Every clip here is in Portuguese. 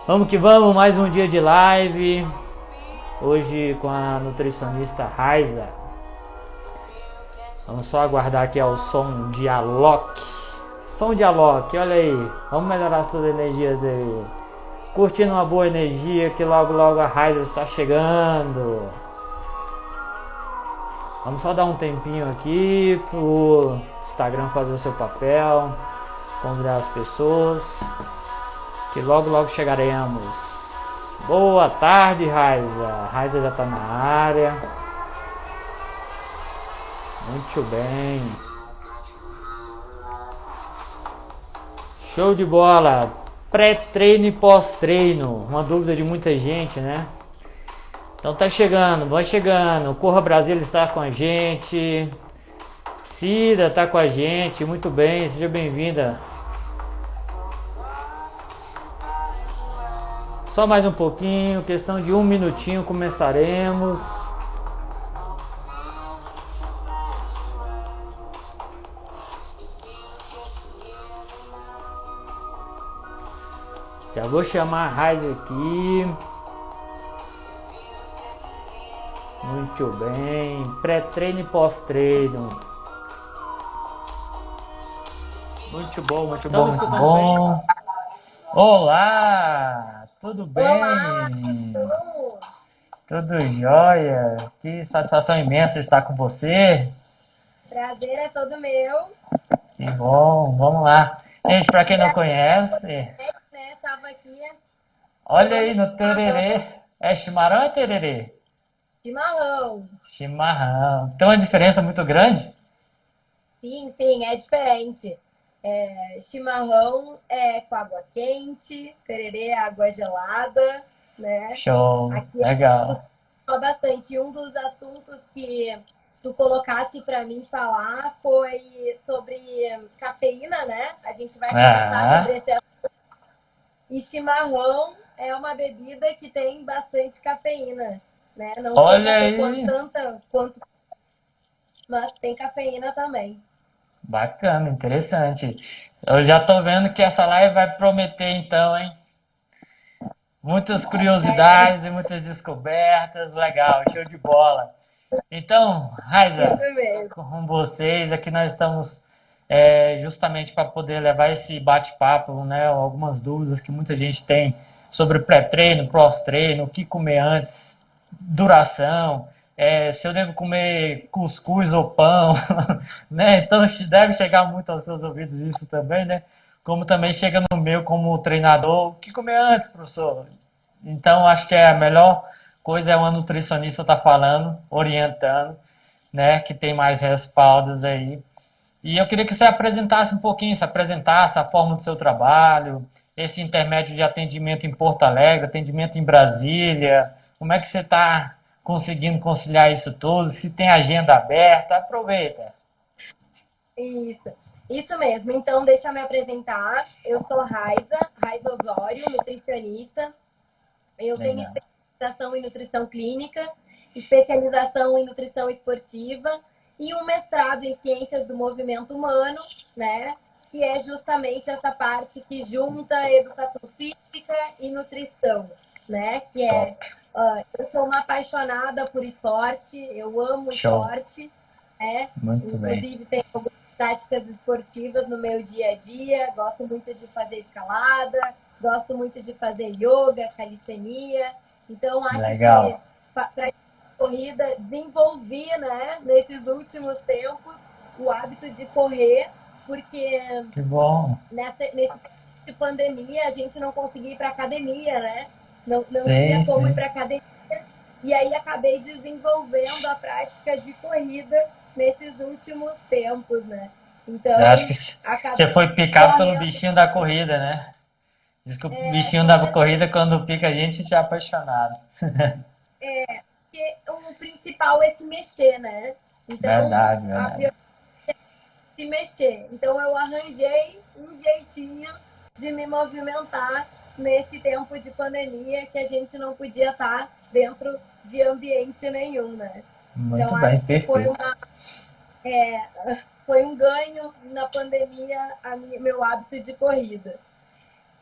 Vamos que vamos, mais um dia de live. Hoje com a nutricionista Raiza. Vamos só aguardar aqui o som de Alok. Som de Alok, olha aí. Vamos melhorar suas energias aí. Curtindo uma boa energia que logo logo a Raiza está chegando. Vamos só dar um tempinho aqui pro Instagram fazer o seu papel. Convidar as pessoas. Que logo logo chegaremos. Boa tarde, Raiza. Raiza já está na área. Muito bem. Show de bola. Pré-treino e pós-treino. Uma dúvida de muita gente, né? Então tá chegando, vai chegando. Corra Brasil está com a gente. Cida tá com a gente. Muito bem, seja bem-vinda. Só mais um pouquinho, questão de um minutinho começaremos. Já vou chamar a Raiza aqui. Muito bem, pré-treino e pós-treino. Muito bom, muito bom, muito bom. Olá, tudo bem? Olá, Tudo jóia? Que satisfação imensa estar com você. prazer é todo meu. Que bom, vamos lá. Gente, para quem não conhece, Né? Tava aqui olha tomando aí no tererê. É chimarrão ou é tererê? chimarrão. Chimarrão. Tem uma diferença muito grande? Sim, é diferente. Chimarrão é com água quente, tererê é água gelada, né? Show, Aqui eu legal. costumo falar bastante. E um dos assuntos que tu colocasse para mim falar foi sobre cafeína, né? A gente vai conversar Ah, sobre esse. E chimarrão é uma bebida que tem bastante cafeína, né? Não chega olha a ter aí. tanta quanto, mas tem cafeína também. Bacana, interessante. Eu já tô vendo que essa live vai prometer então, hein? Muitas É, curiosidades e muitas descobertas. Legal, show de bola. Então, Raiza, isso mesmo. com vocês, aqui nós estamos justamente para poder levar esse bate-papo, né? Algumas dúvidas que muita gente tem sobre pré-treino, pós-treino, o que comer antes, duração, se eu devo comer cuscuz ou pão, né? Então deve chegar muito aos seus ouvidos isso também, né? Como também chega no meu como treinador, o que comer antes, professor? Então acho que a melhor coisa é uma nutricionista estar falando, orientando, né? Que tem mais respaldos aí. E eu queria que você apresentasse um pouquinho, se apresentasse a forma do seu trabalho, esse intermédio de atendimento em Porto Alegre, atendimento em Brasília, como é que você está conseguindo conciliar isso tudo, se tem agenda aberta, aproveita. Isso. Isso mesmo. Então, deixa eu me apresentar. Eu sou Raiza Osório, nutricionista. Eu tenho Legal. especialização em nutrição clínica, especialização em nutrição esportiva e um mestrado em ciências do movimento humano, né? Que é justamente essa parte que junta educação física e nutrição, né? Top. Eu sou uma apaixonada por esporte, eu amo Show. esporte, né? Muito bem. Inclusive tenho algumas práticas esportivas no meu dia a dia, gosto muito de fazer escalada, gosto muito de fazer yoga, calistenia. Então, acho que Legal. para corrida, desenvolvi, né, nesses últimos tempos, o hábito de correr, porque Que bom. nesse tempo de pandemia a gente não conseguia ir para academia, né? Não tinha Sim, como ir sim. para academia. E aí acabei desenvolvendo a prática de corrida nesses últimos tempos, né? Eu acho que Então, você acabei foi picado pelo correndo, bichinho da corrida, né? Diz que o bichinho com da certeza. corrida, quando pica a gente, já é apaixonado. Porque o principal é se mexer, né? Então, Verdade, a verdade. prioridade é se mexer. Então, eu arranjei um jeitinho de me movimentar nesse tempo de pandemia que a gente não podia estar dentro de ambiente nenhum, né? Então, Muito bem, acho que perfeito. foi um ganho na pandemia meu hábito de corrida.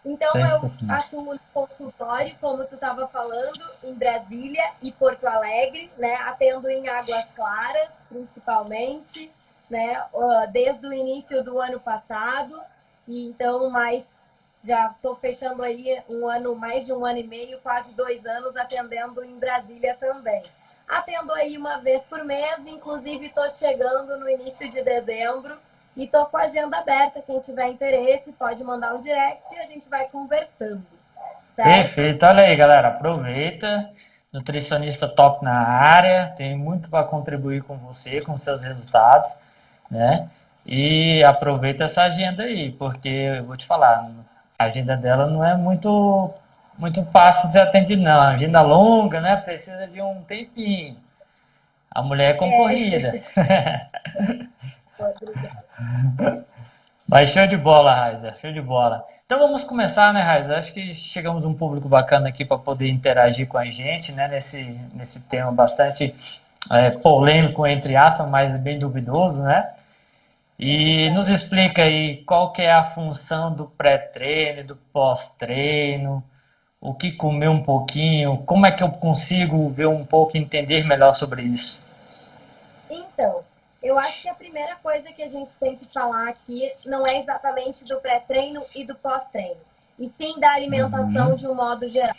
Então, eu Sensacional. atuo no consultório, como tu estava falando, em Brasília e Porto Alegre, né? Atendo em Águas Claras, principalmente, né? Desde o início do ano passado. E então, mais já estou fechando aí um ano, mais de um ano e meio, quase 2 anos, atendendo em Brasília também. Atendo aí uma vez por mês, inclusive estou chegando no início de dezembro e tô com a agenda aberta. Quem tiver interesse pode mandar um direct e a gente vai conversando, certo? Perfeito. Olha aí, galera. Aproveita. Nutricionista top na área. Tem muito para contribuir com você, com seus resultados, né? E aproveita essa agenda aí, porque eu vou te falar, a agenda dela não é muito fácil de ser atendida, não. A agenda longa, né? Precisa de um tempinho. A mulher é É, concorrida. obrigada. Mas show de bola, Raiza, show de bola. Então vamos começar, né, Raiza? Acho que chegamos um público bacana aqui para poder interagir com a gente, né, nesse tema bastante polêmico, entre aspas, mas bem duvidoso, né? E nos explica aí qual que é a função do pré-treino, e do pós-treino, o que comer um pouquinho, como é que eu consigo ver um pouco e entender melhor sobre isso. Então, eu acho que a primeira coisa que a gente tem que falar aqui não é exatamente do pré-treino e do pós-treino, e sim da alimentação Uhum. de um modo geral,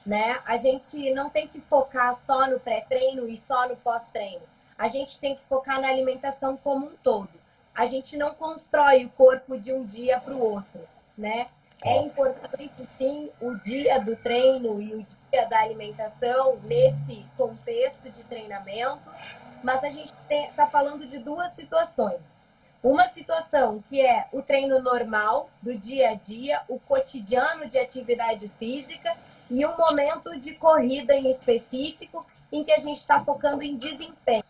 né? A gente não tem que focar só no pré-treino e só no pós-treino. A gente tem que focar na alimentação como um todo. A gente não constrói o corpo de um dia para o outro, né? É Top. importante, sim, o dia do treino e o dia da alimentação nesse contexto de treinamento, mas a gente está falando de duas situações. Uma situação que é o treino normal do dia a dia, o cotidiano de atividade física, e um momento de corrida em específico em que a gente está focando em desempenho.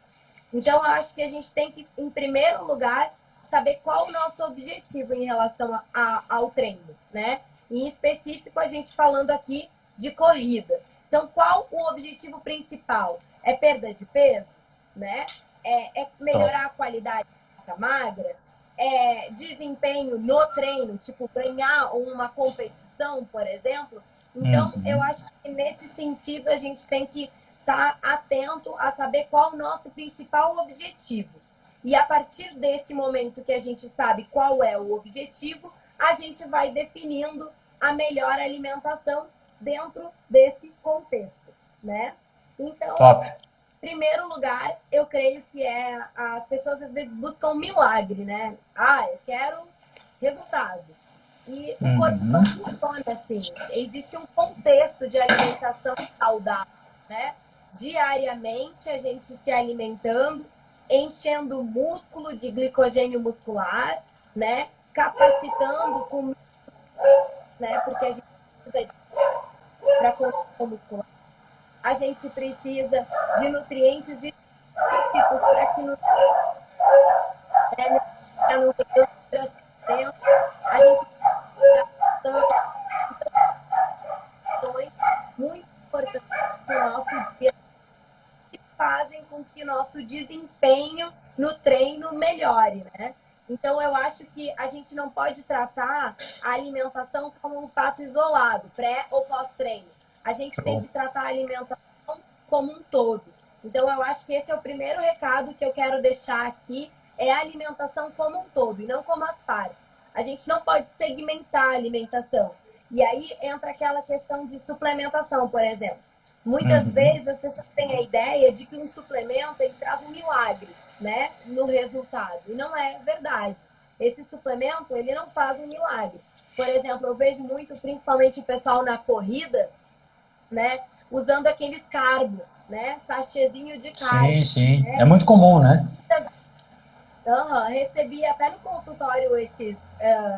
Então, eu acho que a gente tem que, em primeiro lugar, saber qual o nosso objetivo em relação ao treino, né? Em específico, a gente falando aqui de corrida. Então, qual o objetivo principal? É perda de peso, né? É Top. melhorar a qualidade da massa magra? É desempenho no treino, tipo ganhar uma competição, por exemplo? Então, eu Uhum. acho que nesse sentido a gente tem que estar atento a saber qual o nosso principal objetivo. E a partir desse momento que a gente sabe qual é o objetivo, a gente vai definindo a melhor alimentação dentro desse contexto, né? Então, Top. primeiro lugar, eu creio que as pessoas às vezes buscam um milagre, né? Ah, eu quero resultado. E o corpo não Uhum. funciona assim. Existe um contexto de alimentação saudável, né? Diariamente a gente se alimentando, enchendo o músculo de glicogênio muscular, né? Capacitando com, né? Porque a gente precisa para construção muscular. A gente precisa de nutrientes específicos para que no, né, não ter tempo. A gente precisa de muito importantes no nosso dia que fazem com que nosso desempenho no treino melhore, né? Então, eu acho que a gente não pode tratar a alimentação como um fato isolado, pré ou pós-treino. A gente tem Show. que tratar a alimentação como um todo. Então, eu acho que esse é o primeiro recado que eu quero deixar aqui, é a alimentação como um todo, e não como as partes. A gente não pode segmentar a alimentação. E aí entra aquela questão de suplementação, por exemplo. Muitas Uhum. vezes as pessoas têm a ideia de que um suplemento ele traz um milagre, né, no resultado. E não é verdade. Esse suplemento ele não faz um milagre. Por exemplo, eu vejo muito, principalmente o pessoal na corrida, né, usando aqueles carbo, né, sachêzinho de Sim, carbo. sim. É muito comum, né? Uhum. Recebi até no consultório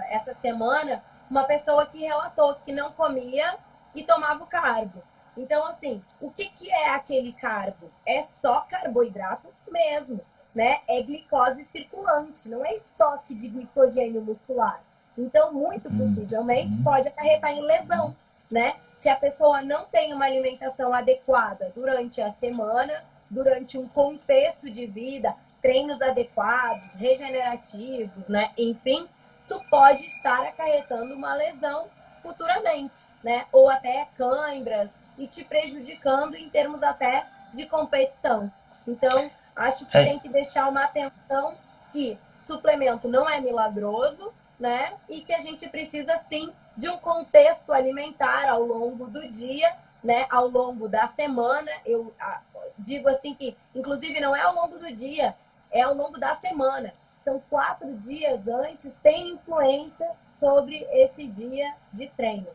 essa semana uma pessoa que relatou que não comia e tomava o carbo. Então, assim, o que é aquele carbo? É só carboidrato mesmo, né? É glicose circulante, não é estoque de glicogênio muscular. Então, muito possivelmente Uhum. pode acarretar em lesão, né? Se a pessoa não tem uma alimentação adequada durante a semana, durante um contexto de vida, treinos adequados, regenerativos, né? Enfim, tu pode estar acarretando uma lesão futuramente, né? Ou até cãibras e te prejudicando em termos até de competição. Então, acho que tem que deixar uma atenção que suplemento não é milagroso, né? E que a gente precisa sim de um contexto alimentar ao longo do dia, né? Ao longo da semana. Eu digo assim que, inclusive, não é ao longo do dia, é ao longo da semana. São 4 dias antes, tem influência sobre esse dia de treino.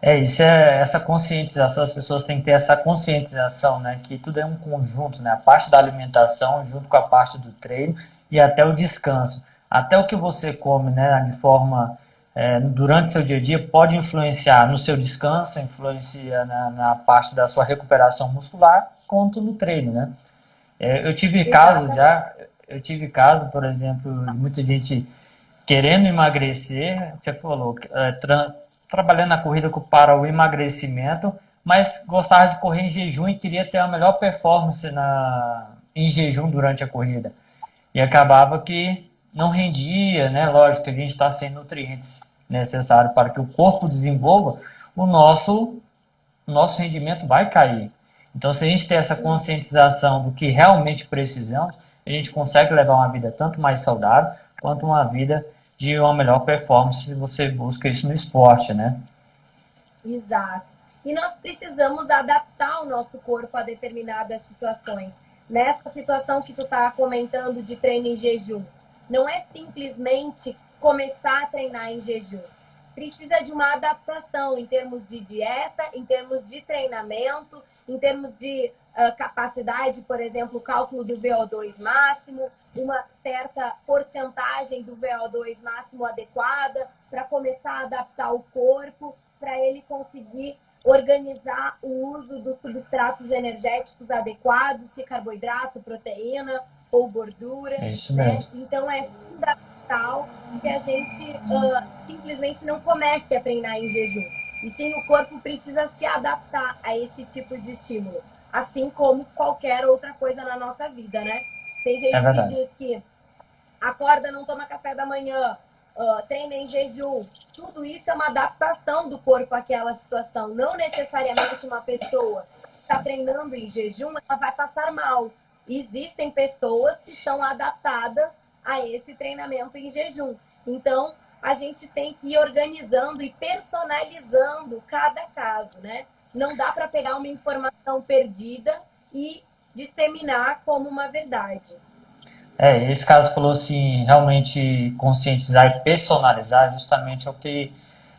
Isso é essa conscientização, as pessoas têm que ter essa conscientização, né, que tudo é um conjunto, né, a parte da alimentação junto com a parte do treino e até o descanso. Até o que você come, né, de forma, durante seu dia a dia pode influenciar no seu descanso, influencia na parte da sua recuperação muscular, quanto no treino, né. Eu tive casos Exatamente. já, eu tive caso, por exemplo, de muita gente querendo emagrecer, você falou, trabalhando na corrida para o emagrecimento, mas gostava de correr em jejum e queria ter a melhor performance em jejum durante a corrida. E acabava que não rendia, né? Lógico que a gente está sem nutrientes necessários para que o corpo desenvolva, o nosso rendimento vai cair. Então, se a gente tem essa conscientização do que realmente precisamos, a gente consegue levar uma vida tanto mais saudável quanto uma vida de uma melhor performance se você busca isso no esporte, né? Exato. E nós precisamos adaptar o nosso corpo a determinadas situações. Nessa situação que tu está comentando de treino em jejum, não é simplesmente começar a treinar em jejum. Precisa de uma adaptação em termos de dieta, em termos de treinamento, em termos de capacidade, por exemplo, cálculo do VO2 máximo, uma certa porcentagem do VO2 máximo adequada para começar a adaptar o corpo, para ele conseguir organizar o uso dos substratos energéticos adequados, se carboidrato, proteína ou gordura. É isso Né? mesmo. Então, é fundamental que a gente simplesmente não comece a treinar em jejum. E sim, o corpo precisa se adaptar a esse tipo de estímulo, assim como qualquer outra coisa na nossa vida, né? Tem É gente que verdade. diz que acorda, não toma café da manhã, treina em jejum. Tudo isso é uma adaptação do corpo àquela situação. Não necessariamente uma pessoa que está treinando em jejum, ela vai passar mal. Existem pessoas que estão adaptadas a esse treinamento em jejum. Então, a gente tem que ir organizando e personalizando cada caso, né? Não dá para pegar uma informação perdida e disseminar como uma verdade. Esse caso falou assim, realmente conscientizar e personalizar justamente é o que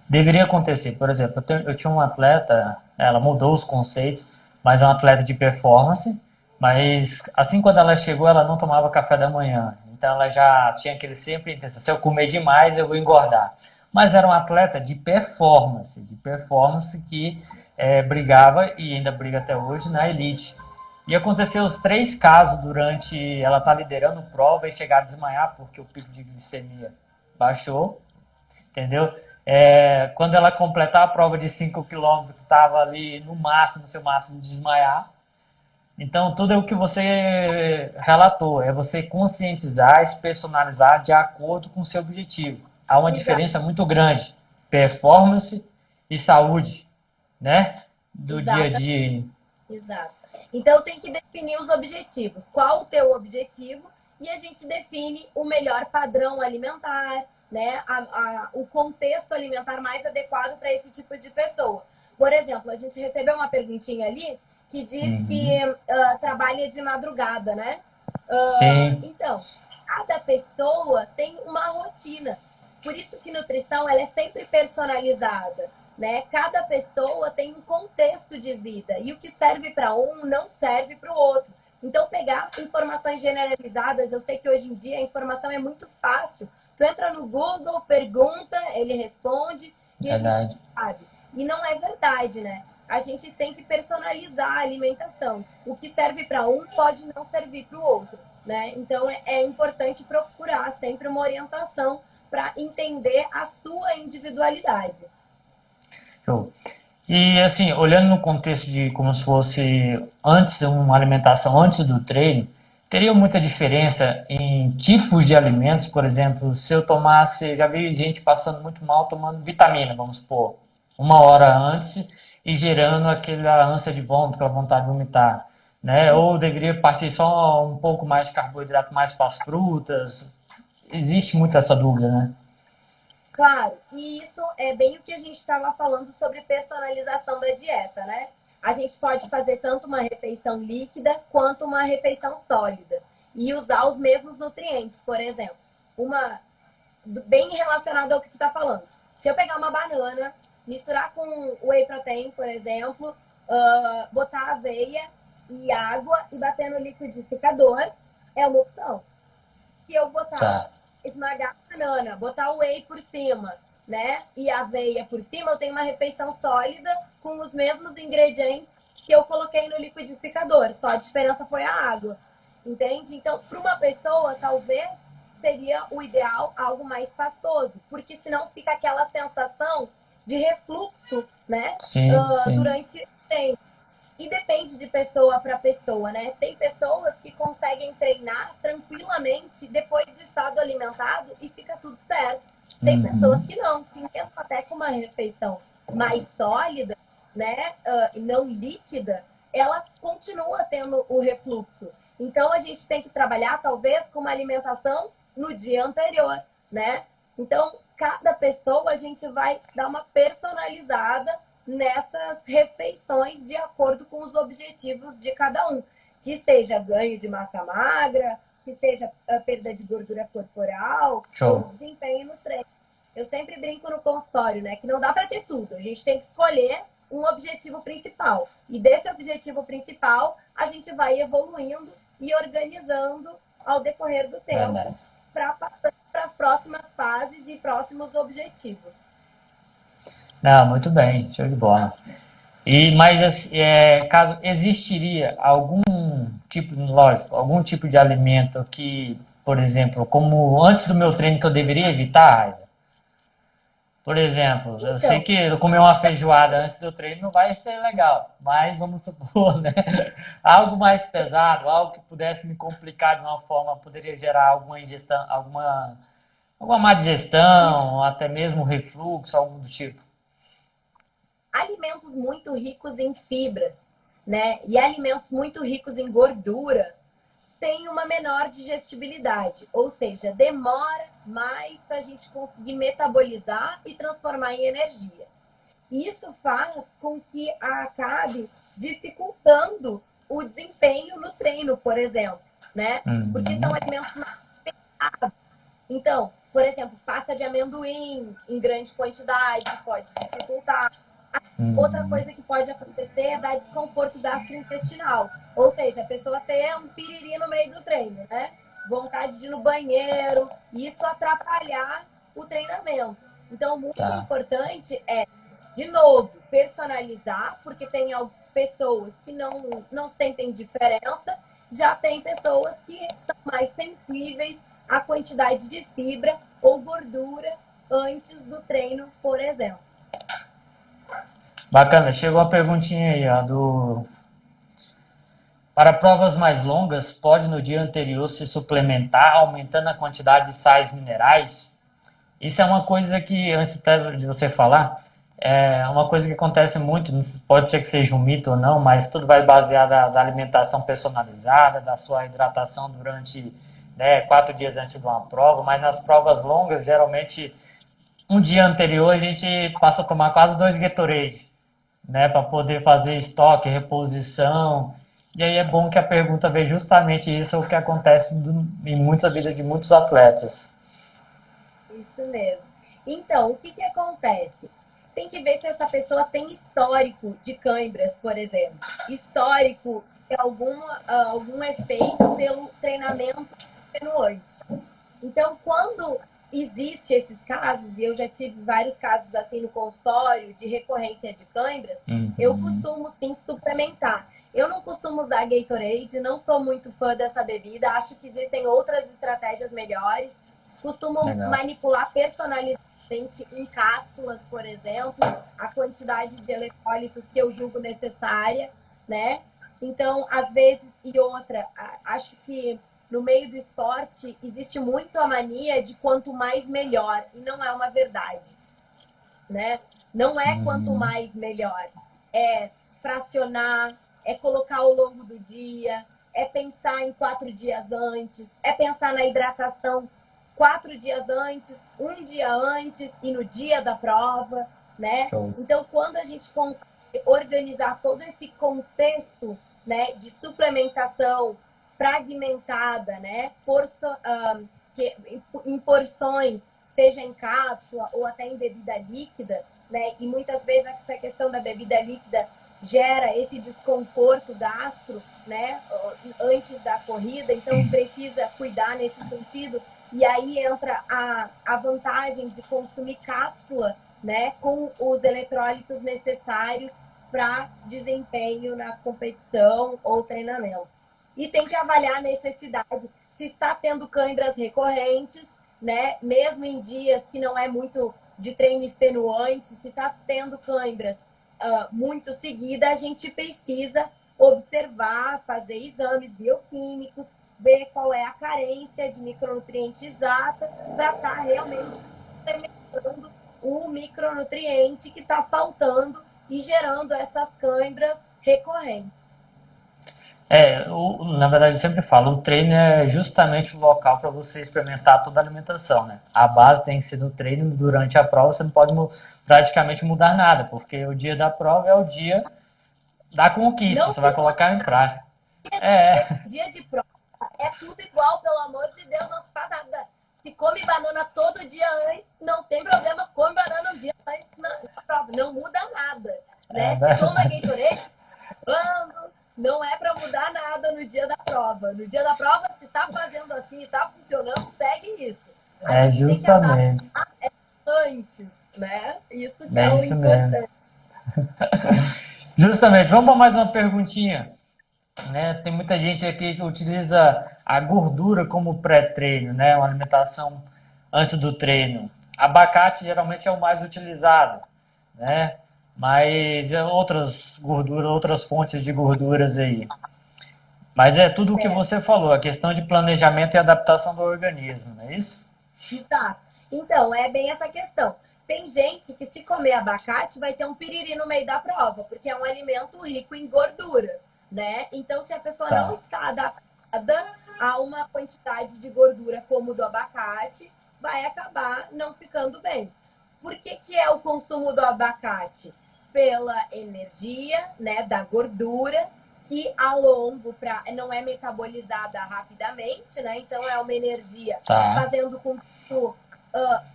deveria acontecer. Por exemplo, eu tinha uma atleta, ela mudou os conceitos, mas é uma atleta de performance, mas assim quando ela chegou, ela não tomava café da manhã. Então ela já tinha aquele sempre intenção, se eu comer demais, eu vou engordar. Mas era uma atleta de performance que brigava e ainda briga até hoje na elite. E aconteceu os 3 casos durante ela estar liderando prova e chegar a desmaiar porque o pico de glicemia baixou, entendeu? Quando ela completar a prova de 5 quilômetros, que estava ali no máximo, seu máximo, desmaiar. Então, tudo é o que você relatou, é você conscientizar e se personalizar de acordo com o seu objetivo. Há uma Exato. diferença muito grande, performance e saúde, né? Do dia a Exato. dia. Exato. Então tem que definir os objetivos. Qual o teu objetivo? E a gente define o melhor padrão alimentar, né? O contexto alimentar mais adequado para esse tipo de pessoa. Por exemplo, a gente recebeu uma perguntinha ali que diz que Uhum. trabalha de madrugada, né? Sim, Então, cada pessoa tem uma rotina. Por isso que nutrição ela é sempre personalizada. Né? Cada pessoa tem um contexto de vida e o que serve para um não serve para o outro. Então, pegar informações generalizadas, eu sei que hoje em dia a informação é muito fácil. Tu entra no Google, pergunta, ele responde e a gente verdade. sabe. E não é verdade, né? A gente tem que personalizar a alimentação. O que serve para um pode não servir para o outro, né? Então, é importante procurar sempre uma orientação para entender a sua individualidade. Show. E assim, olhando no contexto de como se fosse antes, uma alimentação antes do treino, Teria muita diferença em tipos de alimentos, por exemplo, se eu tomasse, já vi gente passando muito mal tomando vitamina, vamos supor, uma hora antes e gerando aquela ânsia de vômito, aquela vontade de vomitar, né? Ou deveria partir só um pouco mais de carboidrato mais para as frutas. Existe muito essa dúvida, né? Claro, e isso é bem o que a gente estava falando sobre personalização da dieta, né? A gente pode fazer tanto uma refeição líquida quanto uma refeição sólida e usar os mesmos nutrientes, por exemplo, uma bem relacionado ao que tu está falando. Se eu pegar uma banana, misturar com whey protein, por exemplo, botar aveia e água e bater no liquidificador, é uma opção. Se eu botar, Tá. esmagar a banana, botar o whey por cima, né? E a aveia por cima, eu tenho uma refeição sólida com os mesmos ingredientes que eu coloquei no liquidificador. Só a diferença foi a água. Entende? Então, para uma pessoa, talvez seria o ideal algo mais pastoso, porque senão fica aquela sensação de refluxo, né? Sim, sim. Durante o treino. E depende de pessoa para pessoa, né? Tem pessoas que conseguem treinar tranquilamente depois do estado alimentado e fica tudo certo. Tem pessoas Uhum. que não, que mesmo até com uma refeição mais sólida, né, e não líquida, ela continua tendo o refluxo. Então a gente tem que trabalhar talvez com uma alimentação no dia anterior, né? Então cada pessoa a gente vai dar uma personalizada nessas refeições de acordo com os objetivos de cada um. Que seja ganho de massa magra, que seja a perda de gordura corporal ou Show. desempenho no treino. Eu sempre brinco no consultório, né, que não dá para ter tudo. A gente tem que escolher um objetivo principal. E desse objetivo principal, a gente vai evoluindo e organizando ao decorrer do tempo Verdade. para passar para as próximas fases e próximos objetivos. Não, muito bem, show de bola. Mas assim, caso existiria algum tipo, lógico, algum tipo de alimento que, por exemplo, como antes do meu treino que eu deveria evitar, Aiza? Por exemplo, eu sei Então, que eu comer uma feijoada antes do treino não vai ser legal, mas vamos supor, né? Algo mais pesado, algo que pudesse me complicar de uma forma, poderia gerar alguma ingestão, alguma má digestão, até mesmo refluxo, algo do tipo. alimentos muito ricos em fibras, né? E alimentos muito ricos em gordura têm uma menor digestibilidade, ou seja, demora mais para a gente conseguir metabolizar e transformar em energia. Isso faz com que acabe dificultando o desempenho no treino, por exemplo, né? Porque são Uhum, alimentos mais. Então, por exemplo, pasta de amendoim em grande quantidade pode dificultar. Outra uhum, coisa que pode acontecer é dar desconforto gastrointestinal. Ou seja, a pessoa ter um piriri no meio do treino, né? Vontade de ir no banheiro, e isso atrapalhar o treinamento. Então, muito tá. importante é, de novo, personalizar, porque tem pessoas que não sentem diferença, já tem pessoas que são mais sensíveis à quantidade de fibra ou gordura antes do treino, por exemplo. Bacana, chegou a perguntinha aí, ó, do para provas mais longas, pode no dia anterior se suplementar, aumentando a quantidade de sais minerais? Isso é uma coisa que, antes até de você falar, é uma coisa que acontece muito, pode ser que seja um mito ou não, mas tudo vai basear da alimentação personalizada, da sua hidratação durante, né, 4 dias antes de uma prova, mas nas provas longas, geralmente, um dia anterior a gente passa a tomar quase 2 Gatorade, né, para poder fazer estoque, reposição. E aí é bom que a pergunta veja justamente isso, o que acontece em muita vida de muitos atletas. Isso mesmo. Então, o que, que acontece? Tem que ver se essa pessoa tem histórico de câimbras, por exemplo. Histórico de algum efeito pelo treinamento extenuante. Então, quando existe esses casos, e eu já tive vários casos assim no consultório de recorrência de câimbras, eu Uhum. costumo sim suplementar. Eu não costumo usar Gatorade, não sou muito fã dessa bebida, acho que existem outras estratégias melhores. Costumo Legal. manipular personalizadamente em cápsulas, por exemplo, a quantidade de eletrólitos que eu julgo necessária, né? Então, às vezes, e outra, acho que no meio do esporte existe muito a mania de quanto mais melhor, e não é uma verdade, né? Não é quanto Uhum. mais melhor. É fracionar, é colocar ao longo do dia, é pensar em 4 dias antes, é pensar na hidratação 4 dias antes, um dia antes e no dia da prova, né? Show. Então, quando a gente consegue organizar todo esse contexto, né, de suplementação fragmentada, né, em porções, seja em cápsula ou até em bebida líquida, né? E muitas vezes essa questão da bebida líquida gera esse desconforto gastro, né? Antes da corrida, então precisa cuidar nesse sentido. E aí entra a vantagem de consumir cápsula, né? Com os eletrólitos necessários para desempenho na competição ou treinamento. E tem que avaliar a necessidade. Se está tendo câimbras recorrentes, né? Mesmo em dias que não é muito de treino extenuante, se está tendo câimbras muito seguida, a gente precisa observar, fazer exames bioquímicos, ver qual é a carência de micronutriente exata para estar realmente suplementando o micronutriente que está faltando e gerando essas câimbras recorrentes. Na verdade, eu sempre falo, o treino é justamente o local para você experimentar toda a alimentação, né? A base tem que ser no treino, durante a prova você não pode praticamente mudar nada, porque o dia da prova é o dia da conquista, Não você se vai muda colocar em prática. É, dia de prova, é tudo igual, pelo amor de Deus, não se faz nada. Se come banana todo dia antes, não tem problema, come banana um dia antes na prova, não muda nada, é, né? Se toma Gatorade, quando não é para mudar nada no dia da prova. No dia da prova, se tá fazendo assim e tá funcionando, segue isso. A é gente tem que adaptar justamente, antes, né? Isso que é é o isso mesmo. importante. Justamente, vamos para mais uma perguntinha, né? Tem muita gente aqui que utiliza a gordura como pré-treino, né? Uma alimentação antes do treino. Abacate geralmente é o mais utilizado, né? Mas outras gorduras, outras fontes de gorduras aí. Mas é tudo o que É, você falou, a questão de planejamento e adaptação do organismo, não é isso? exato. Então, é bem essa questão. Tem gente que, se comer abacate, vai ter um piriri no meio da prova, porque é um alimento rico em gordura, né? Então, se a pessoa não Tá. está adaptada a uma quantidade de gordura como do abacate, vai acabar não ficando bem. Por que é o consumo do abacate? Pela energia, né, da gordura, que a longo prazo não é metabolizada rapidamente, né? Então, é uma energia Tá. fazendo com que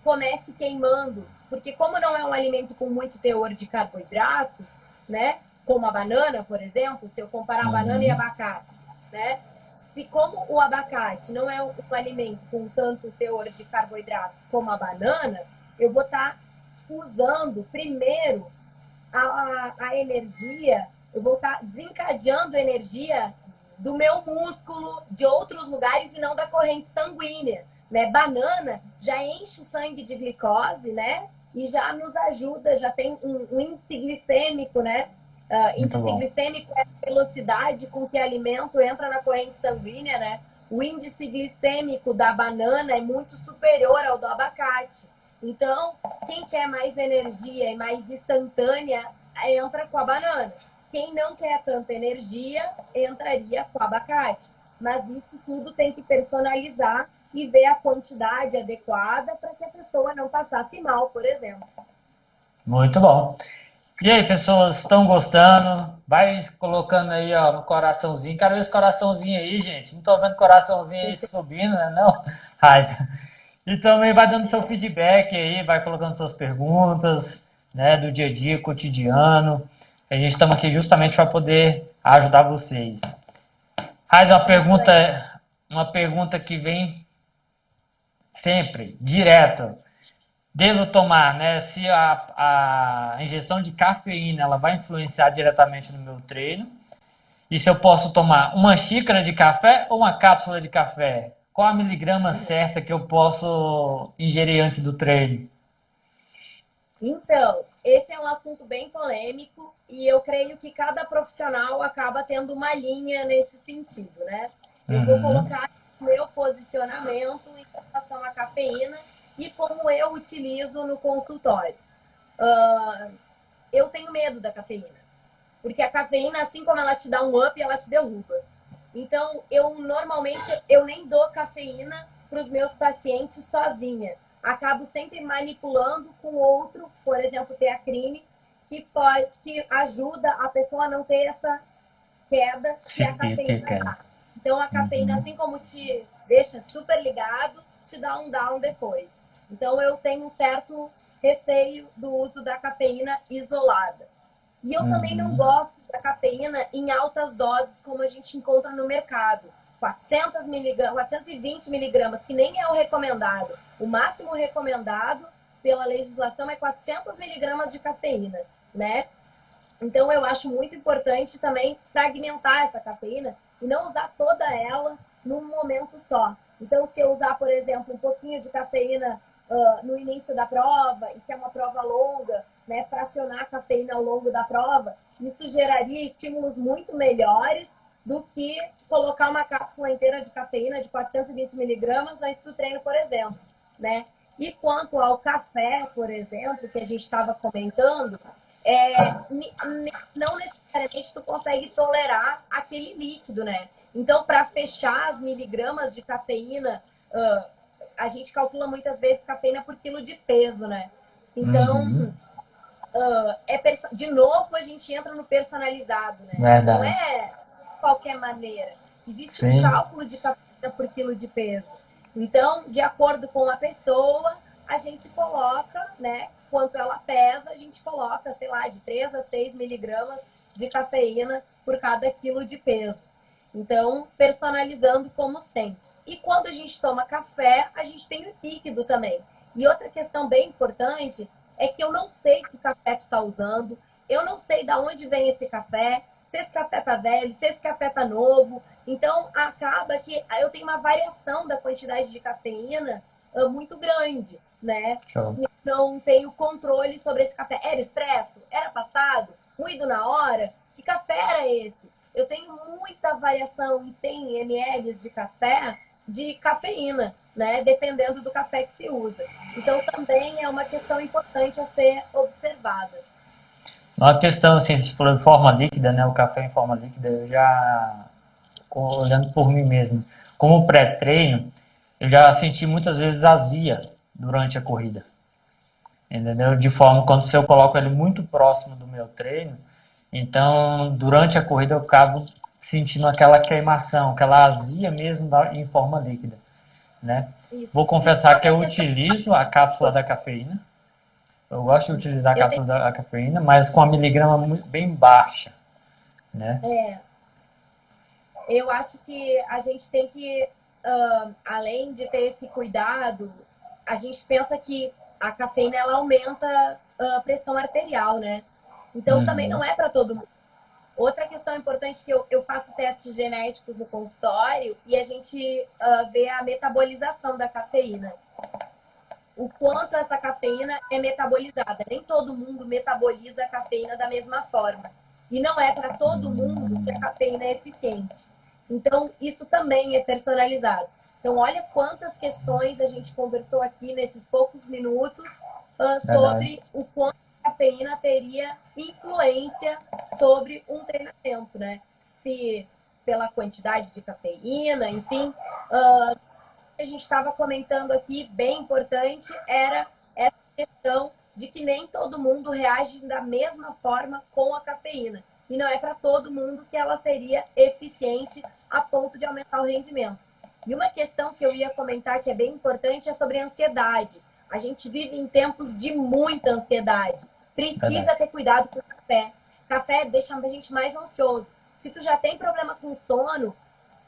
comece queimando, porque como não é um alimento com muito teor de carboidratos, né? Como a banana, por exemplo, se eu comparar banana e Uhum. abacate, né? Se como o abacate não é um alimento com tanto teor de carboidratos como a banana, eu vou estar usando primeiro a energia, eu vou estar desencadeando energia do meu músculo, de outros lugares e não da corrente sanguínea, né? Banana já enche o sangue de glicose, né? E já nos ajuda, já tem um índice glicêmico, né? Muito Índice bom. glicêmico é a velocidade com que o alimento entra na corrente sanguínea, né? O índice glicêmico da banana é muito superior ao do abacate. Então, quem quer mais energia e mais instantânea, entra com a banana. Quem não quer tanta energia, entraria com o abacate. Mas isso tudo tem que personalizar e ver a quantidade adequada para que a pessoa não passasse mal, por exemplo. Muito bom. E aí, pessoas, estão gostando? Vai colocando aí, ó, no coraçãozinho. Quero ver esse coraçãozinho aí, gente. Não tô vendo coraçãozinho aí subindo, né? Não? Mas, e também vai dando seu feedback aí, vai colocando suas perguntas, né, do dia a dia, cotidiano. A gente estamos aqui justamente para poder ajudar vocês. Raiz, Isso aí. uma pergunta que vem sempre, direto. Devo tomar, né? Se a ingestão de cafeína ela vai influenciar diretamente no meu treino. E se eu posso tomar uma xícara de café ou uma cápsula de café? Qual a miligrama certa que eu posso ingerir antes do treino? Então, esse é um assunto bem polêmico e eu creio que cada profissional acaba tendo uma linha nesse sentido, né? Eu vou Uhum. colocar o meu posicionamento em relação à cafeína e como eu utilizo no consultório. Eu tenho medo da cafeína, porque a cafeína, assim como ela te dá um up, ela te derruba. Então, eu normalmente eu nem dou cafeína para os meus pacientes sozinha. Acabo sempre manipulando com outro, por exemplo, teacrine, que ajuda a pessoa a não ter essa queda que a Sim, que cafeína quero. dá. Então, a cafeína, Uhum. assim como te deixa super ligado, te dá um down depois. Então, eu tenho um certo receio do uso da cafeína isolada. E eu também não Uhum. gosto da cafeína em altas doses, como a gente encontra no mercado. 400 miligramas, 420 miligramas, que nem é o recomendado. O máximo recomendado pela legislação é 400 miligramas de cafeína, né? Então, eu acho muito importante também fragmentar essa cafeína e não usar toda ela num momento só. Então, se eu usar, por exemplo, um pouquinho de cafeína no início da prova, e se é uma prova longa, né, fracionar a cafeína ao longo da prova, isso geraria estímulos muito melhores do que colocar uma cápsula inteira de cafeína de 420 miligramas antes do treino, por exemplo, né? E quanto ao café, por exemplo, que a gente estava comentando, não necessariamente tu consegue tolerar aquele líquido, né? Então, para fechar as miligramas de cafeína, a gente calcula muitas vezes cafeína por quilo de peso, né? Então, Uhum. de novo a gente entra no personalizado, né? Não Verdade. é qualquer maneira. Existe um Sim. cálculo de cafeína por quilo de peso. Então, de acordo com a pessoa, a gente coloca, né? Quanto ela pesa, a gente coloca, sei lá, de 3 a 6 miligramas de cafeína por cada quilo de peso. Então, personalizando como sempre. E quando a gente toma café, a gente tem o líquido também. E outra questão bem importante é que eu não sei que café tu tá usando, eu não sei de onde vem esse café, se esse café tá velho, se esse café tá novo. Então, acaba que eu tenho uma variação da quantidade de cafeína muito grande, né? Show. Se não tenho controle sobre esse café. Era expresso? Era passado? Ruído na hora? Que café era esse? Eu tenho muita variação em 100 ml de café de cafeína, né? Dependendo do café que se usa. Então, também é uma questão importante a ser observada. Uma questão assim, a gente falou de forma líquida, né? O café em forma líquida, eu já, olhando por mim mesmo, como pré-treino, eu já senti muitas vezes azia durante a corrida. Entendeu? De forma, quando se eu coloco ele muito próximo do meu treino, então durante a corrida eu acabo sentindo aquela queimação, aquela azia mesmo em forma líquida, né? Isso. Vou E confessar que outra eu questão, utilizo a cápsula da cafeína. Eu gosto de utilizar a eu tenho, cápsula da cafeína, mas com a miligrama bem baixa, né? eu acho que a gente tem que, além de ter esse cuidado, a gente pensa que a cafeína ela aumenta a pressão arterial, né? Então também Uhum. não é para todo mundo. Outra questão importante que eu faço testes genéticos no consultório e a gente vê a metabolização da cafeína. O quanto essa cafeína é metabolizada. Nem todo mundo metaboliza a cafeína da mesma forma. E não é para todo mundo que a cafeína é eficiente. Então, isso também é personalizado. Então, olha quantas questões a gente conversou aqui nesses poucos minutos Verdade. sobre o quanto a cafeína teria influência sobre um treinamento, né? Se pela quantidade de cafeína, enfim, a gente estava comentando aqui, bem importante, era essa questão de que nem todo mundo reage da mesma forma com a cafeína. E não é para todo mundo que ela seria eficiente a ponto de aumentar o rendimento. E uma questão que eu ia comentar que é bem importante é sobre a ansiedade. A gente vive em tempos de muita ansiedade. Verdade. Precisa ter cuidado com o café. Café deixa a gente mais ansioso. Se tu já tem problema com sono,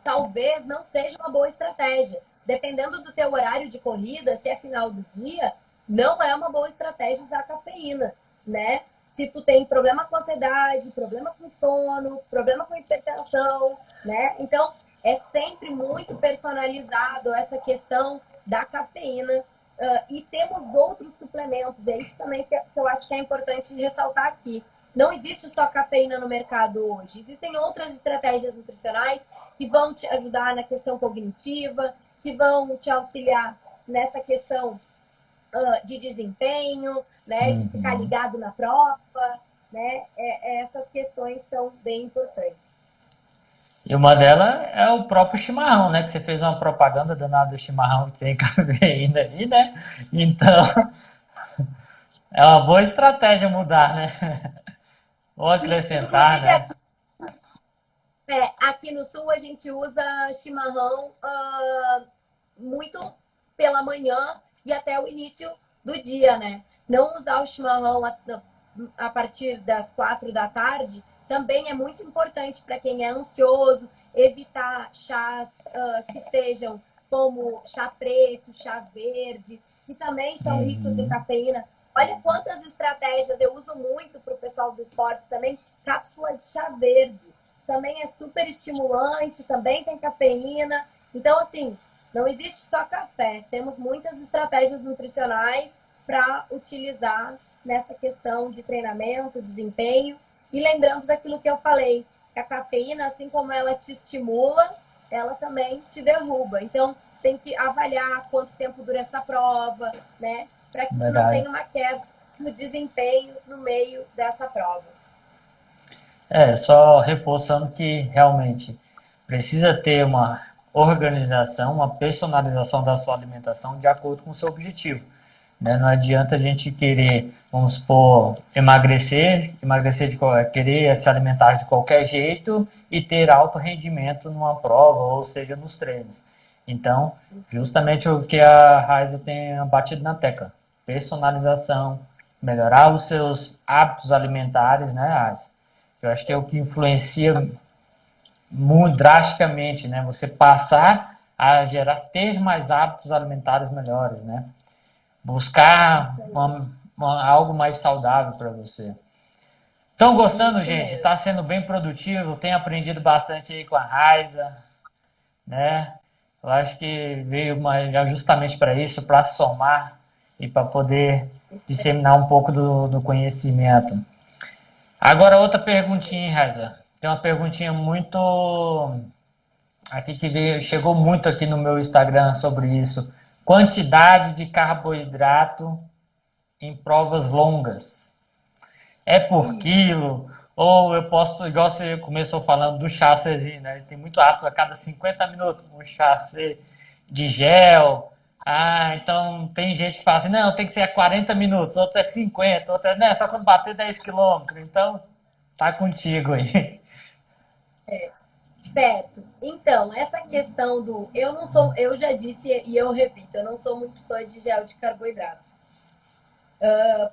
talvez não seja uma boa estratégia. Dependendo do teu horário de corrida, se é final do dia, não é uma boa estratégia usar cafeína, né? Se tu tem problema com ansiedade, problema com sono, problema com hipertensão, né? Então, é sempre muito personalizado essa questão da cafeína E temos outros suplementos, é isso também que eu acho que é importante ressaltar aqui. Não existe só cafeína no mercado hoje, existem outras estratégias nutricionais que vão te ajudar na questão cognitiva, que vão te auxiliar nessa questão de desempenho, né, de ficar Uhum. ligado na prova, né, essas questões são bem importantes. E uma delas é o próprio chimarrão, né? Que você fez uma propaganda danada do chimarrão sem cafeína aí, né? Então, é uma boa estratégia mudar, né? Ou acrescentar, Inclusive, né? aqui no Sul, a gente usa chimarrão muito pela manhã e até o início do dia, né? Não usar o chimarrão a partir das 4 da tarde também é muito importante para quem é ansioso, evitar chás que sejam como chá preto, chá verde, que também são ricos em Uhum. cafeína. Olha quantas estratégias eu uso muito para o pessoal do esporte também. Cápsula de chá verde também é super estimulante, também tem cafeína. Então, assim, não existe só café. Temos muitas estratégias nutricionais para utilizar nessa questão de treinamento, desempenho. E lembrando daquilo que eu falei, que a cafeína, assim como ela te estimula, ela também te derruba. Então, tem que avaliar quanto tempo dura essa prova, né? Para que tu não Verdade. tenha uma queda no desempenho no meio dessa prova. É, só reforçando que realmente precisa ter uma organização, uma personalização da sua alimentação de acordo com o seu objetivo, né? Não adianta a gente querer, vamos supor, emagrecer querer se alimentar de qualquer jeito e ter alto rendimento numa prova, ou seja, nos treinos. Então, justamente o que a Raiza tem batido na tecla, personalização, melhorar os seus hábitos alimentares, né, Raiza? Eu acho que é o que influencia muito drasticamente, né? Você passar a ter mais hábitos alimentares melhores, né? Buscar Isso aí. algo mais saudável para você. Estão gostando, Isso gente? mesmo. Está sendo bem produtivo. Tenho aprendido bastante aí com a Raiza, né? Eu acho que veio justamente para isso, para somar e para poder disseminar um pouco do conhecimento. Agora, outra perguntinha, hein, Raiza? Tem uma perguntinha muito aqui que chegou muito aqui no meu Instagram sobre isso. Quantidade de carboidrato em provas longas. É por Isso. quilo? Ou eu posso, igual você começou falando do chassezinho, né? Tem muito ato a cada 50 minutos, um chasse de gel. Ah, então tem gente que fala assim, não, tem que ser a 40 minutos, outro é 50, outro é, né, só quando bater 10 quilômetros. Então, tá contigo aí. Certo. Então, essa questão do. Eu não sou. Eu já disse e eu repito, eu não sou muito fã de gel de carboidrato.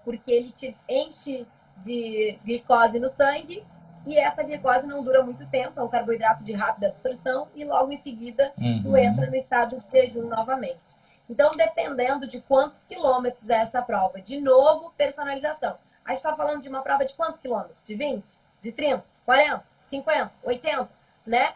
Porque ele te enche de glicose no sangue e essa glicose não dura muito tempo, é um carboidrato de rápida absorção e logo em seguida tu entra Uhum. no estado de jejum novamente. Então, dependendo de quantos quilômetros é essa prova, de novo, personalização. A gente está falando de uma prova de quantos quilômetros? De 20? De 30? 40? 50? 80? Né?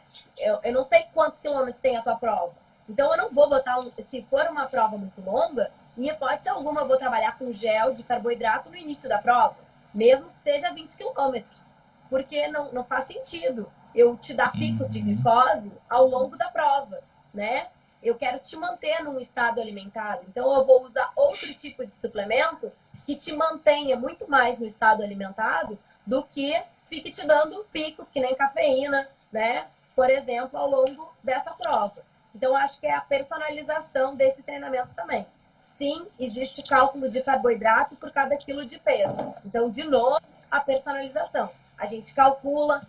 Eu não sei quantos quilômetros tem a tua prova. Então, eu não vou botar se for uma prova muito longa, em hipótese alguma, eu vou trabalhar com gel de carboidrato no início da prova, mesmo que seja 20 quilômetros, porque não faz sentido eu te dar picos de Uhum. glicose ao longo da prova, né? Eu quero te manter num estado alimentado, então eu vou usar outro tipo de suplemento que te mantenha muito mais no estado alimentado do que fique te dando picos que nem cafeína, né? Por exemplo, ao longo dessa prova. Então, acho que é a personalização desse treinamento também. Sim, existe cálculo de carboidrato por cada quilo de peso. Então, de novo, a personalização. A gente calcula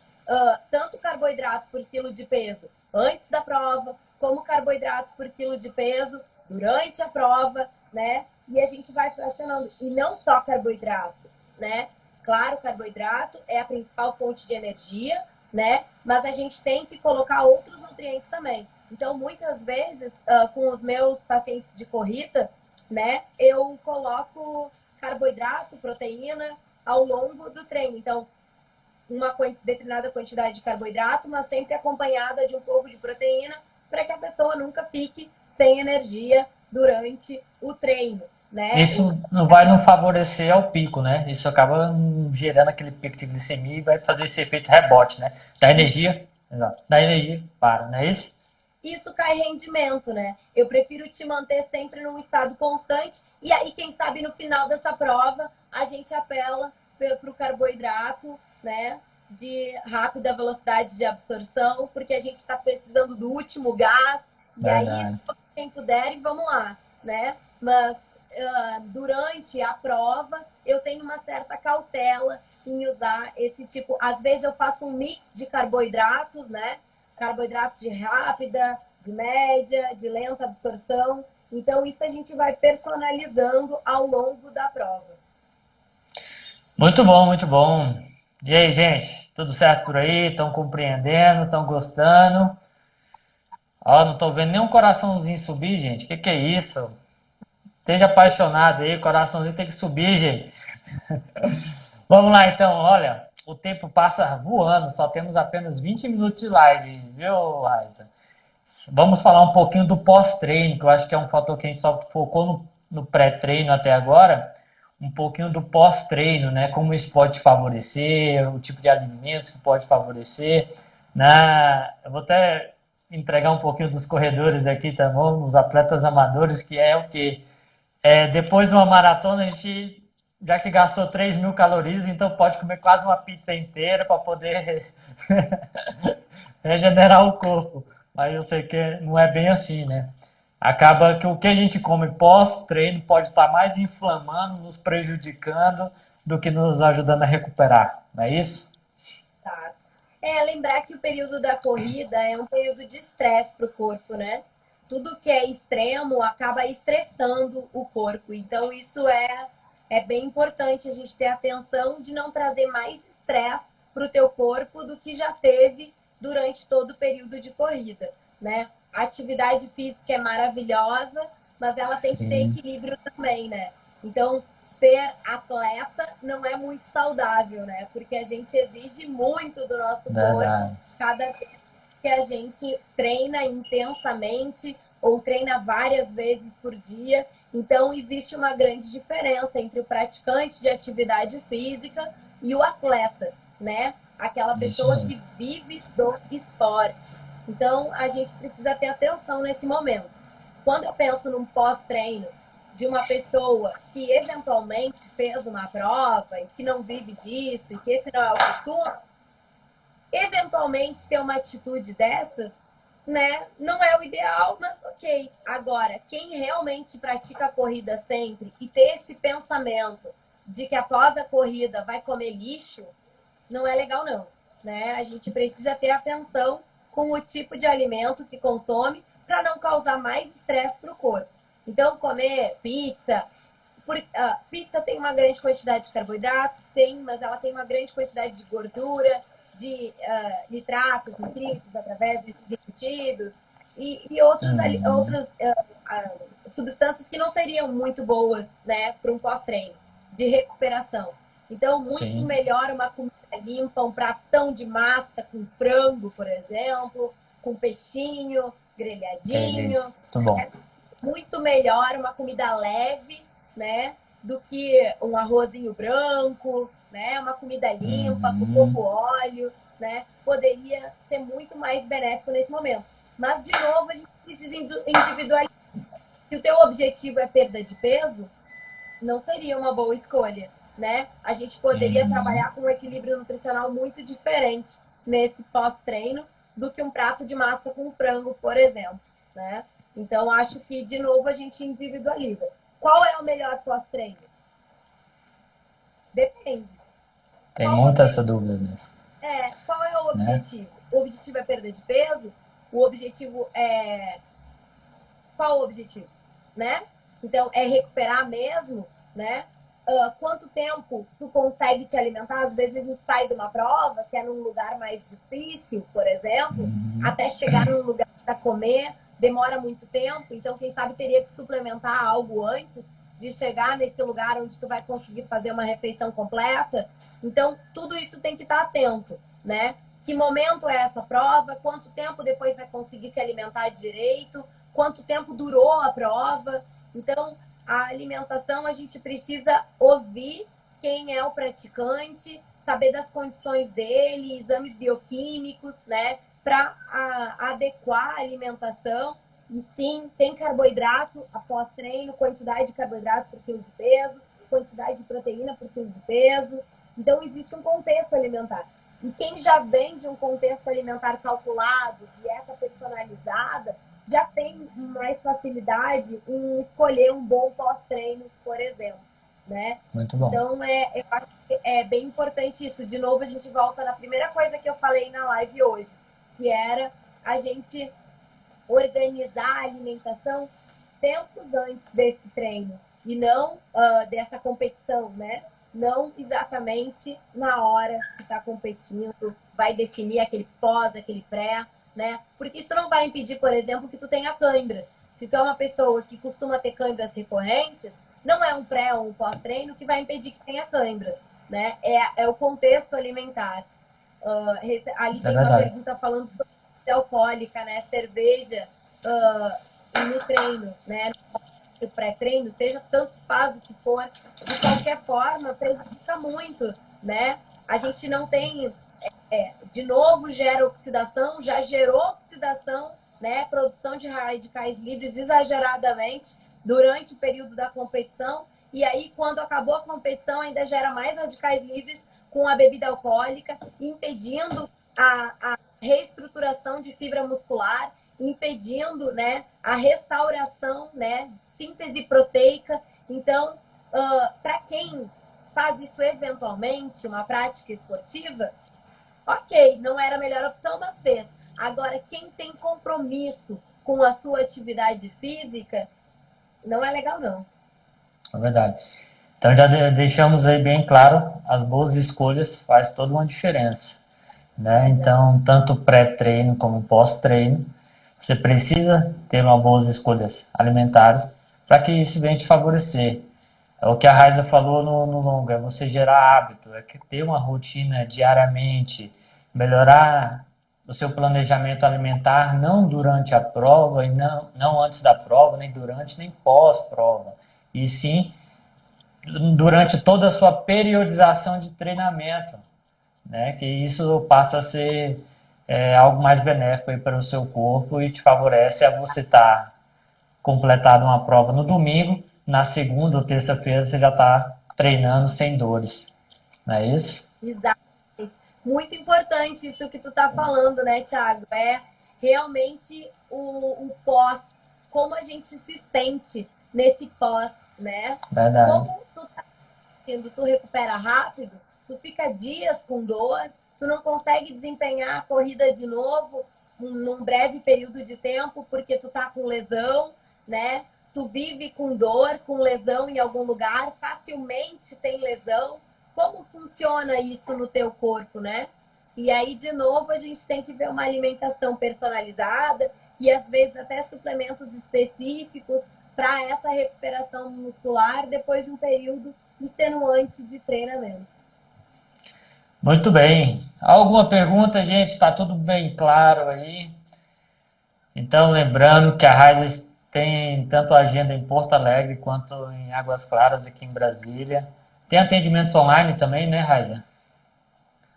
tanto carboidrato por quilo de peso antes da prova, como carboidrato por quilo de peso durante a prova, né? E a gente vai fracionando. E não só carboidrato, né? Claro, carboidrato é a principal fonte de energia, né? Mas a gente tem que colocar outros nutrientes também. Então, muitas vezes, com os meus pacientes de corrida, né, eu coloco carboidrato, proteína ao longo do treino. Então, uma determinada quantidade de carboidrato, mas sempre acompanhada de um pouco de proteína, para que a pessoa nunca fique sem energia durante o treino, né? Isso não vai não favorecer ao pico, né? Isso acaba gerando aquele pico de glicemia e vai fazer esse efeito rebote, né? Da energia, exato. Da energia para, não é isso? Isso cai rendimento, né? Eu prefiro te manter sempre num estado constante e aí, quem sabe, no final dessa prova, a gente apela para o carboidrato, né? De rápida velocidade de absorção, porque a gente está precisando do último gás, e aí, Verdade. quem puder, e vamos lá, né? Mas durante a prova, eu tenho uma certa cautela em usar esse tipo. Às vezes eu faço um mix de carboidratos, né? Carboidratos de rápida, de média, de lenta absorção. Então, isso a gente vai personalizando ao longo da prova. Muito bom, muito bom. E aí, gente? Tudo certo por aí? Estão compreendendo? Estão gostando? Ó, não tô vendo nenhum coraçãozinho subir, gente. Que é isso? Esteja apaixonado aí, coraçãozinho tem que subir, gente. Vamos lá então, olha, o tempo passa voando, só temos apenas 20 minutos de live, viu, Raíssa? Vamos falar um pouquinho do pós-treino, que eu acho que é um fator que a gente só focou no pré-treino até agora. Um pouquinho do pós-treino, né? Como isso pode favorecer, o tipo de alimentos que pode favorecer. Eu vou até entregar um pouquinho dos corredores aqui, tá bom? Os atletas amadores, que é o quê? Depois de uma maratona, a gente, já que gastou 3.000 calorias, então pode comer quase uma pizza inteira para poder regenerar o corpo. Mas eu sei que não é bem assim, né? Acaba que o que a gente come pós-treino pode estar mais inflamando, nos prejudicando, do que nos ajudando a recuperar. Não é isso? Tá. Lembrar que o período da corrida é um período de estresse para o corpo, né? Tudo que é extremo acaba estressando o corpo. Então, isso é bem importante a gente ter atenção de não trazer mais estresse para o teu corpo do que já teve durante todo o período de corrida, né? A atividade física é maravilhosa, mas ela tem que ter Sim, equilíbrio também, né? Então, ser atleta não é muito saudável, né? Porque a gente exige muito do nosso corpo verdade. cada vez que a gente treina intensamente ou treina várias vezes por dia. Então, existe uma grande diferença entre o praticante de atividade física e o atleta, né? Aquela Isso pessoa mesmo. que vive do esporte. Então, a gente precisa ter atenção nesse momento. Quando eu penso num pós-treino de uma pessoa que eventualmente fez uma prova e que não vive disso e que esse não é o costume, eventualmente ter uma atitude dessas, né? Não é o ideal, mas ok. Agora, quem realmente pratica a corrida sempre e ter esse pensamento de que após a corrida vai comer lixo, não é legal não, né? A gente precisa ter atenção com o tipo de alimento que consome para não causar mais estresse para o corpo. Então, comer pizza, pizza tem uma grande quantidade de carboidrato, tem, mas ela tem uma grande quantidade de gordura, de nitratos, nitritos, através desses embutidos, e Uhum. outras substâncias que não seriam muito boas, né, para um pós-treino, de recuperação. Então, muito Sim, melhor uma comida limpa, um pratão de massa com frango, por exemplo, com peixinho, que delícia. grelhadinho, Muito bom. muito melhor uma comida leve, né? Do que um arrozinho branco, né? Uma comida limpa, com pouco Uhum. óleo, né? Poderia ser muito mais benéfico nesse momento. Mas, de novo, a gente precisa individualizar. Se o teu objetivo é perda de peso, não seria uma boa escolha, né? A gente poderia Uhum. trabalhar com um equilíbrio nutricional muito diferente nesse pós-treino do que um prato de massa com frango, por exemplo, né? Então, acho que, de novo, a gente individualiza. Qual é o melhor pós-treino? Depende. Tem Qual o muita objetivo? essa dúvida mesmo, Qual é o né? objetivo? O objetivo é perda de peso? O objetivo é qual o objetivo, né? Então, é recuperar mesmo, né? Quanto tempo tu consegue te alimentar? Às vezes a gente sai de uma prova que é num lugar mais difícil, por exemplo, Uhum. até chegar num lugar para comer, demora muito tempo, então quem sabe teria que suplementar algo antes de chegar nesse lugar onde tu vai conseguir fazer uma refeição completa. Então, tudo isso tem que estar atento, né? Que momento é essa prova? Quanto tempo depois vai conseguir se alimentar direito? quanto tempo durou a prova. Então, a alimentação a gente precisa ouvir quem é o praticante, saber das condições dele, exames bioquímicos, né, para adequar a alimentação. E sim, tem carboidrato após treino, quantidade de carboidrato por quilo de peso, quantidade de proteína por quilo de peso. Então, existe um contexto alimentar. E quem já vem de um contexto alimentar calculado, dieta personalizada, já tem mais facilidade em escolher um bom pós-treino, por exemplo, né? Muito bom. Então, eu acho que é bem importante isso. De novo, a gente volta na primeira coisa que eu falei na live hoje, que era a gente organizar a alimentação tempos antes desse treino e não dessa competição, né? Não exatamente na hora que está competindo, vai definir aquele pós, aquele pré, né? Porque isso não vai impedir, por exemplo, que tu tenha câimbras. Se tu é uma pessoa que costuma ter câimbras recorrentes, não é um pré ou um pós-treino que vai impedir que tenha câimbras, né? É o contexto alimentar. Ali É tem uma verdade. pergunta falando sobre alcoólica, né? Cerveja no treino, né? No pré-treino, seja tanto faz o que for, de qualquer forma, prejudica muito, né? A gente não tem, de novo, gera oxidação, já gerou oxidação, né? Produção de radicais livres exageradamente durante o período da competição. E aí, quando acabou a competição, ainda gera mais radicais livres com a bebida alcoólica, impedindo a reestruturação de fibra muscular, impedindo, né, a restauração, né, síntese proteica. Então, para quem faz isso eventualmente, uma prática esportiva, ok, não era a melhor opção, mas fez. Agora, quem tem compromisso com a sua atividade física, não é legal, não. É verdade. Então já deixamos aí bem claro, as boas escolhas faz toda uma diferença, né? Exato. Então, tanto pré-treino como pós-treino, você precisa ter uma boas escolhas alimentares para que isso venha te favorecer. É o que a Raiza falou no longo, é você gerar hábito, é que ter uma rotina diariamente, melhorar o seu planejamento alimentar, não durante a prova, e não antes da prova, nem durante, nem pós-prova, e sim durante toda a sua periodização de treinamento, né? Que isso passa a ser algo mais benéfico aí para o seu corpo e te favorece a você estar completado uma prova no domingo, na segunda ou terça-feira você já está treinando sem dores, não é isso? Exatamente. Muito importante isso que tu tá falando, né, Thiago? É realmente o pós, como a gente se sente nesse pós, né? Verdade. Como tu tá sentindo, tu recupera rápido, tu fica dias com dor, tu não consegue desempenhar a corrida de novo num breve período de tempo porque tu tá com lesão, né? Tu vive com dor, com lesão em algum lugar, facilmente tem lesão. Como funciona isso no teu corpo, né? E aí, de novo, a gente tem que ver uma alimentação personalizada e às vezes até suplementos específicos para essa recuperação muscular depois de um período extenuante de treinamento. Muito bem. Alguma pergunta, gente? Está tudo bem claro aí. Então, lembrando que a Raiz tem tanto agenda em Porto Alegre quanto em Águas Claras aqui em Brasília. Tem atendimentos online também, né, Raiza?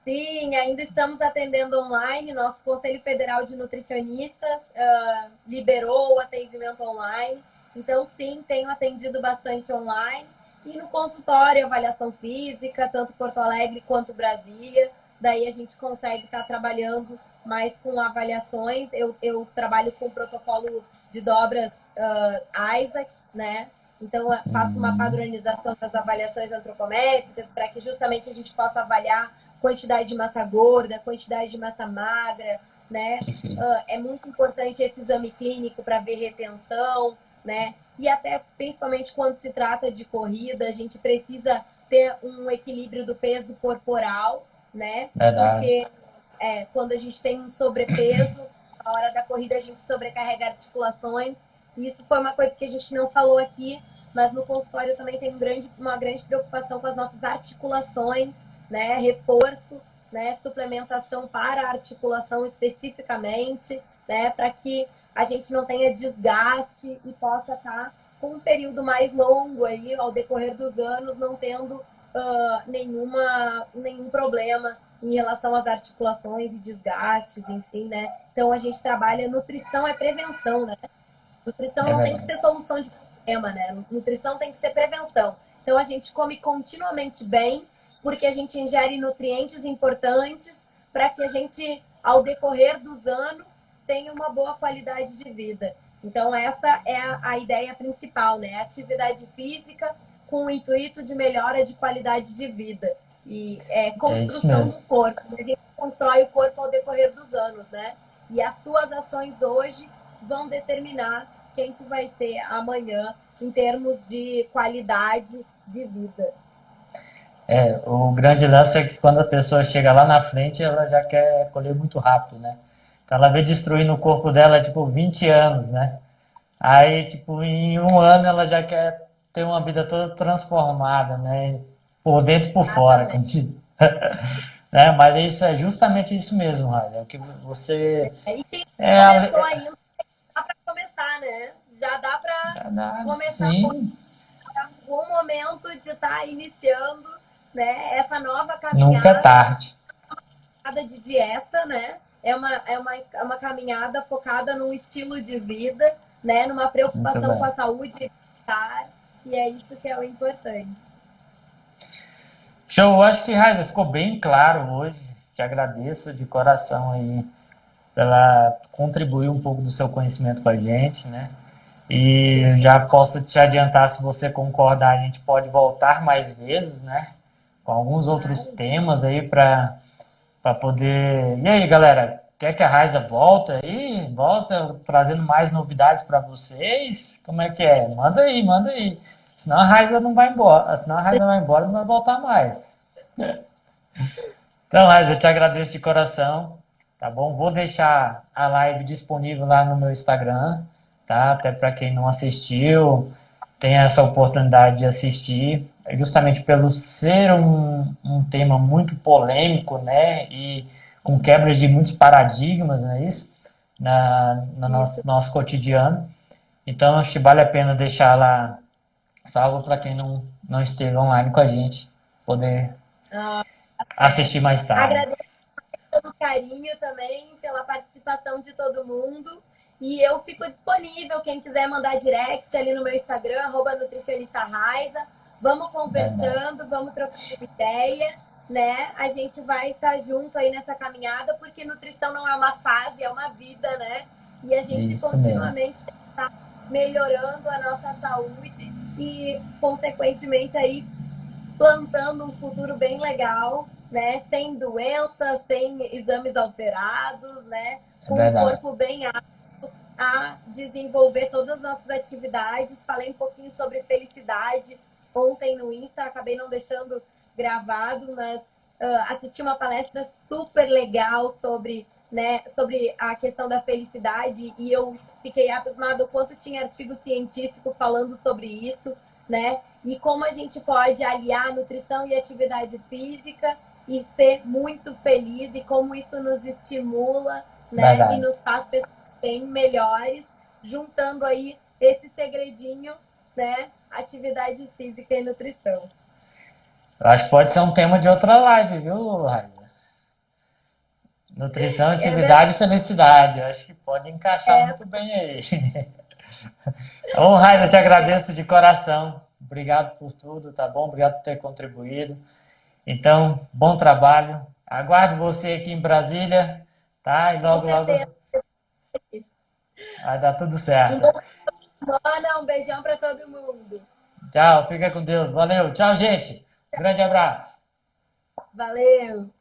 Sim, ainda estamos atendendo online. Nosso Conselho Federal de Nutricionistas liberou o atendimento online. Então, sim, tenho atendido bastante online. E no consultório, avaliação física, tanto Porto Alegre quanto Brasília. Daí a gente consegue estar trabalhando mais com avaliações. Eu trabalho com o protocolo de dobras Isaac, né? Então, eu faço uma padronização das avaliações antropométricas para que justamente a gente possa avaliar quantidade de massa gorda, quantidade de massa magra, né? É muito importante esse exame clínico para ver retenção, né? E até principalmente quando se trata de corrida, a gente precisa ter um equilíbrio do peso corporal, né? Verdade. Porque quando a gente tem um sobrepeso, na hora da corrida a gente sobrecarrega articulações. E isso foi uma coisa que a gente não falou aqui, mas no consultório também tem uma grande preocupação com as nossas articulações, né? Reforço, né? Suplementação para a articulação especificamente, né? Para que a gente não tenha desgaste e possa estar com um período mais longo aí, ao decorrer dos anos, não tendo nenhum problema em relação às articulações e desgastes, enfim, né? Então a gente trabalha, nutrição é prevenção, né? Nutrição É não tem que verdade. ser solução de problema, né? Nutrição tem que ser prevenção. Então a gente come continuamente bem, porque a gente ingere nutrientes importantes para que a gente, ao decorrer dos anos, tenha uma boa qualidade de vida. Então essa é a ideia principal, né? Atividade física com o intuito de melhora de qualidade de vida. E é É isso construção do mesmo. corpo. A gente constrói o corpo ao decorrer dos anos, né? E as tuas ações hoje vão determinar quem tu vai ser amanhã em termos de qualidade de vida. É, o grande lance é que quando a pessoa chega lá na frente, ela já quer colher muito rápido, né? Então ela vê destruindo o corpo dela, tipo, 20 anos, né? Aí, tipo, em um ano ela já quer ter uma vida toda transformada, né? Por dentro e por fora, Exatamente. como diz. Né? Mas isso é justamente isso mesmo, Raia. É o que você. E quem É, começou ainda, dá para começar, né? Já dá para começar sim, em algum momento de estar iniciando, né, essa nova nunca é caminhada tarde. de dieta, né? É uma caminhada focada num estilo de vida, né? Numa Muito preocupação com bem. a saúde e bem-estar, e é isso que é o importante. Show, eu acho que, Raiza, ficou bem claro hoje. Te agradeço de coração aí pela contribuir um pouco do seu conhecimento com a gente, né? E já posso te adiantar, se você concordar, a gente pode voltar mais vezes, né? Com alguns outros Claro. temas aí para poder. E aí, galera, quer que a Raiza volta aí? Volta trazendo mais novidades para vocês? Como é que é? Manda aí, manda aí. Senão a Raiza não vai embora. Senão a Raiza vai embora e não vai voltar mais. Então, Raiza, eu te agradeço de coração, tá bom? Vou deixar a live disponível lá no meu Instagram, tá? Até para quem não assistiu, tem essa oportunidade de assistir, justamente pelo ser um tema muito polêmico, né? E com quebras de muitos paradigmas, não é isso? No Isso. nosso cotidiano. Então, acho que vale a pena deixar lá salvo para quem não esteve online com a gente, poder Ah, assistir mais tarde. agradeço pelo carinho também, pela participação de todo mundo. E eu fico disponível, quem quiser mandar direct ali no meu Instagram, @nutricionista Raiza. Vamos Verdade. conversando, vamos trocando ideia, né? A gente vai estar junto aí nessa caminhada, porque nutrição não é uma fase, é uma vida, né? E a gente Isso mesmo. continuamente tem que estar melhorando a nossa saúde e, consequentemente, aí plantando um futuro bem legal, né? Sem doenças, sem exames alterados, né? É Com um verdade. corpo bem apto a desenvolver todas as nossas atividades. Falei um pouquinho sobre felicidade ontem no Insta, acabei não deixando gravado, mas assisti uma palestra super legal sobre a questão da felicidade, e eu fiquei abismado o quanto tinha artigo científico falando sobre isso, né? E como a gente pode aliar nutrição e atividade física e ser muito feliz, e como isso nos estimula, né? E Verdade. nos faz pessoas bem melhores, juntando aí esse segredinho, né? Atividade física e nutrição. Eu acho que pode ser um tema de outra live, viu, Raiza? Nutrição, É atividade verdade. e felicidade. Eu acho que pode encaixar É, muito bem aí. Ô, Raiza, eu te vamos ver. agradeço de coração. Obrigado por tudo, tá bom? Obrigado por ter contribuído. Então, bom trabalho. Aguardo você aqui em Brasília, tá? E Com logo, certeza. logo vai dar tudo Um certo. bom semana, um beijão para todo mundo. Tchau, fica com Deus. Valeu. Tchau, gente. Grande abraço. Valeu!